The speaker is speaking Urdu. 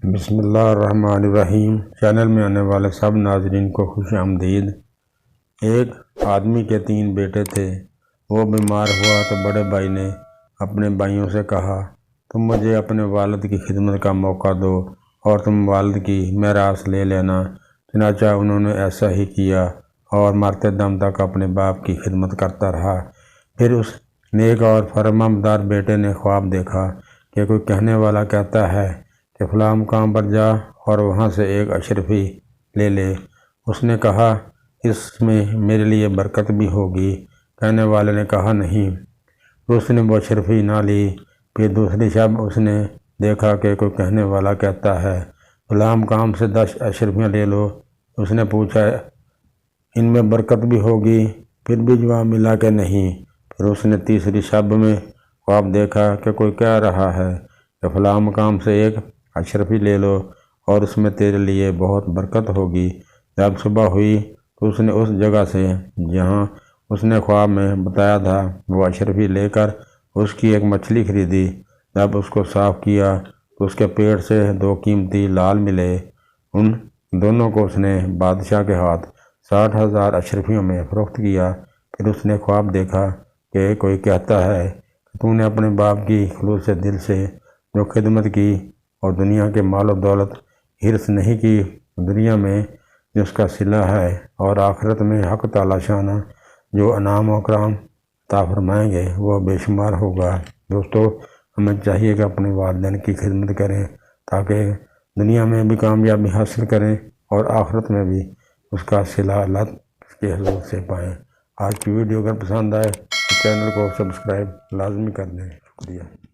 بسم اللہ الرحمن الرحیم۔ چینل میں آنے والے سب ناظرین کو خوش آمدید۔ ایک آدمی کے 3 بیٹے تھے۔ وہ بیمار ہوا تو بڑے بھائی نے اپنے بھائیوں سے کہا، تم مجھے اپنے والد کی خدمت کا موقع دو اور تم والد کی میراث لے لینا۔ چنانچہ انہوں نے ایسا ہی کیا اور مرتے دم تک اپنے باپ کی خدمت کرتا رہا۔ پھر اس نیک اور فرمانبردار بیٹے نے خواب دیکھا کہ کوئی کہنے والا کہتا ہے کہ فلاں مقام پر جا اور وہاں سے ایک اشرفی لے لے۔ اس نے کہا، اس میں میرے لیے برکت بھی ہوگی۔ کہنے والے نے کہا، نہیں۔ تو اس نے وہ اشرفی نہ لی۔ پھر دوسری شب اس نے دیکھا کہ کوئی کہنے والا کہتا ہے، فلاں مقام سے 10 اشرفیاں لے لو۔ اس نے پوچھا، ان میں برکت بھی ہوگی؟ پھر بھی جواب ملا کہ نہیں۔ پھر اس نے تیسری شب میں خواب دیکھا کہ کوئی کہہ رہا ہے کہ فلاں مقام سے ایک اشرفی لے لو اور اس میں تیرے لیے بہت برکت ہوگی۔ جب صبح ہوئی تو اس نے اس جگہ سے جہاں اس نے خواب میں بتایا تھا وہ اشرفی لے کر اس کی ایک مچھلی خریدی۔ جب اس کو صاف کیا تو اس کے پیٹ سے 2 قیمتی لال ملے۔ ان دونوں کو اس نے بادشاہ کے ہاتھ 60,000 اشرفیوں میں فروخت کیا۔ پھر اس نے خواب دیکھا کہ کوئی کہتا ہے کہ تو نے اپنے باپ کی خلوص دل سے جو خدمت کی اور دنیا کے مال و دولت حرص نہیں کی، دنیا میں جس کا صلہ ہے اور آخرت میں حق تعالی شانہ جو انعام و اکرام عطا فرمائیں گے وہ بے شمار ہوگا۔ دوستو، ہمیں چاہیے کہ اپنے والدین کی خدمت کریں تاکہ دنیا میں بھی کامیابی حاصل کریں اور آخرت میں بھی اس کا صلہ اللہ کے حضور سے پائیں۔ آج کی ویڈیو اگر پسند آئے تو چینل کو سبسکرائب لازمی کر دیں۔ شکریہ۔